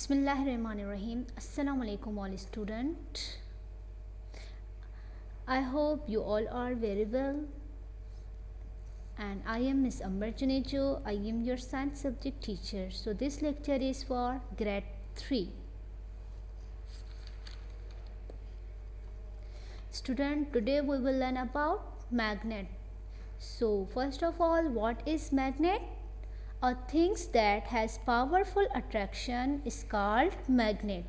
Bismillahirrahmanirrahim. Assalamu alaikum all student. I hope you all are very well. And I am Miss Amber Junejo. I am your science subject teacher. So this lecture is for grade 3. Student, today we will learn about magnet. So first of all, what is magnet? A things that has powerful attraction is called magnet.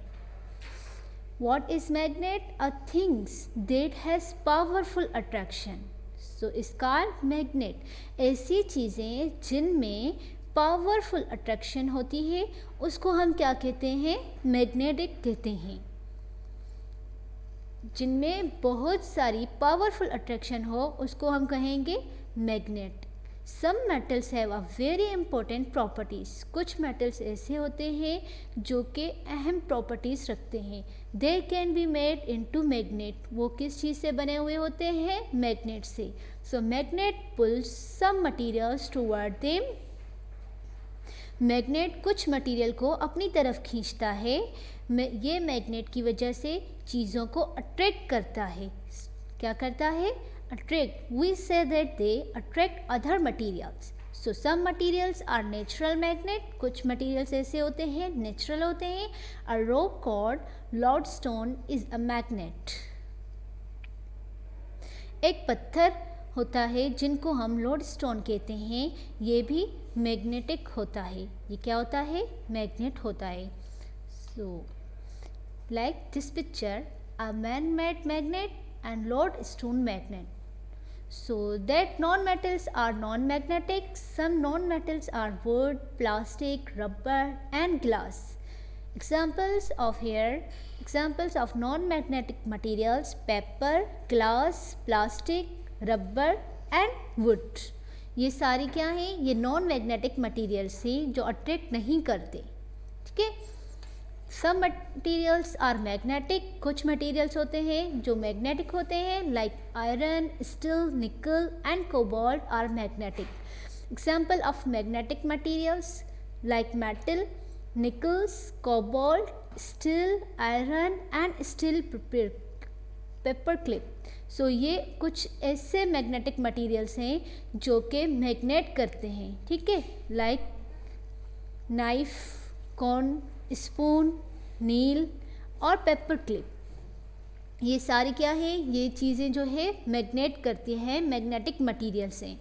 What is magnet? A things that has powerful attraction. So is called magnet. ऐसी चीज़ें जिनमें powerful attraction होती है उसको हम क्या कहते हैं? मैग्नेटिक कहते हैं. जिनमें बहुत सारी पावरफुल अट्रैक्शन हो उसको हम कहेंगे magnet. Some metals have a very important properties. कुछ मेटल्स ऐसे होते हैं जो कि अहम प्रॉपर्टीज़ रखते हैं. They can be made into magnet. वो किस चीज़ से बने हुए होते हैं? मैग्नेट से. सो मैग्नेट पुल्स सम मटीरियल्स टुवर्ड देम. मैग्नेट कुछ मटेरियल को अपनी तरफ खींचता है. ये मैग्नेट की वजह से चीज़ों को अट्रैक्ट करता है. क्या करता है? Attract. We say that they attract other materials. So some materials are natural magnet. कुछ materials ऐसे होते हैं natural होते हैं. A rock called lodestone is a magnet. एक पत्थर होता है जिनको हम लोडस्टोन कहते हैं. ये भी मैग्नेटिक होता है. ये क्या होता है? मैग्नेट होता है. So like this picture, a man-made magnet and lodestone magnet. So that non-metals are non-magnetic. Some non-metals are wood, plastic, rubber and glass. Examples of non-magnetic materials: paper, glass, plastic, rubber and wood. ये सारी क्या हैं? ये non-magnetic materials हैं जो attract नहीं करते. ठीक है. Some materials are magnetic. कुछ मटीरियल्स होते हैं जो मैग्नेटिक होते हैं like iron, steel, nickel and cobalt are magnetic. Example of magnetic materials like metal, nickels, cobalt, steel, iron and steel paper clip. So ये कुछ ऐसे मैग्नेटिक मटीरियल्स हैं जो कि मैग्नेट करते हैं. ठीक है. लाइक नाइफ, कॉर्न, स्पून, नील और पेपर क्लिप. ये सारी क्या है? ये चीज़ें जो है मैग्नेट करती हैं, मैग्नेटिक मटीरियल्स हैं.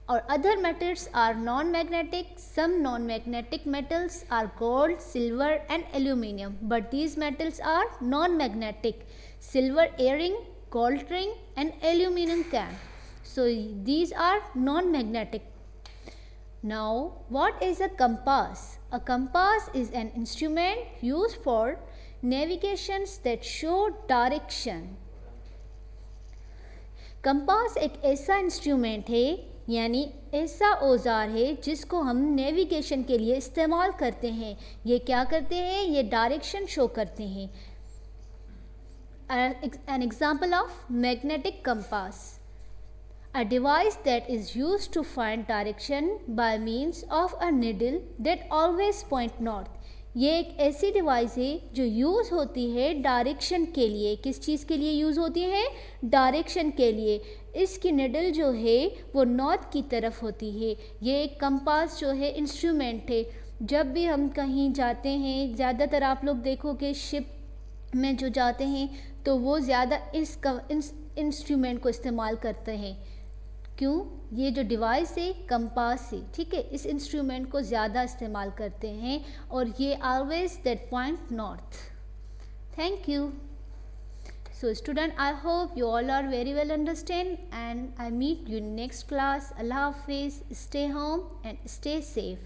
और other metals are non magnetic. Some non magnetic metals are gold, silver and aluminium. But these metals are non magnetic. Silver earring, gold ring and aluminum can. So these are non magnetic. Now what is a compass? A compass is an instrument used for navigations that show direction. Compass एक ऐसा instrument है यानी ऐसा औजार है जिसको हम navigation के लिए इस्तेमाल करते हैं. ये क्या करते हैं? ये डायरेक्शन शो करते हैं. An example of magnetic compass. A device that is used to find direction by means of a needle that always point north. ये एक ऐसी डिवाइस है जो यूज़ होती है डायरेक्शन के लिए. किस चीज़ के लिए यूज़ होती है? डायरेक्शन के लिए. इसकी निडल जो है वो नॉर्थ की तरफ होती है. ये एक कंपास जो है इंस्ट्रूमेंट है. जब भी हम कहीं जाते हैं, ज़्यादातर आप लोग देखोगे शिप में जो जाते हैं तो वो ज़्यादा इस इंस्ट्रूमेंट को इस्तेमाल करते हैं. क्यों? ये जो डिवाइस है कंपास है. ठीक है. इस इंस्ट्रूमेंट को ज़्यादा इस्तेमाल करते हैं और ये always that point north. Thank you. So student, I hope you all are very well understand and I meet you next class. अल्लाह हाफिज़. Stay home and stay safe.